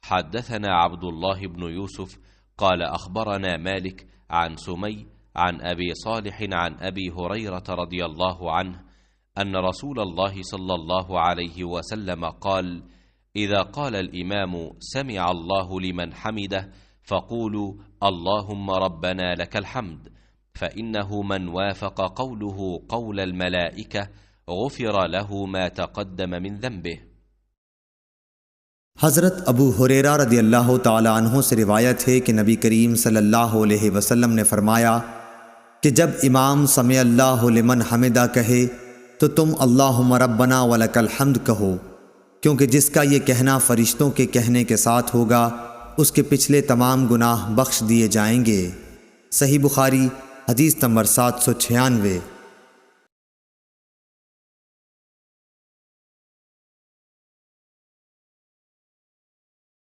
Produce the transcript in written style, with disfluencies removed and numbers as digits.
حدثنا عبد الله بن يوسف قال أخبرنا مالك عن سمي عن أبي صالح عن أبي هريرة رضي الله عنه أن رسول الله صلى الله عليه وسلم قال: إذا قال الإمام سمع الله لمن حمده فقولوا اللهم ربنا لك الحمد، فإنه من وافق قوله قول الملائكة غفر له ما تقدم من ذنبه। हज़रत अबू हुरैरा रज़ी अल्लाह ताला अन्हु से रिवायत है कि नबी करीम सल्लल्लाहु अलैहि वसल्लम ने फरमाया कि जब इमाम समी अल्लाहु लिमन हमिदा कहे तो तुम अल्लाहुम्मा रब्बना वलकल हम्द कहो, क्योंकि जिसका ये कहना फ़रिश्तों के कहने के साथ होगा उसके पिछले तमाम गुनाह बख्श दिए जाएंगे। सही बुखारी हदीस नंबर 796।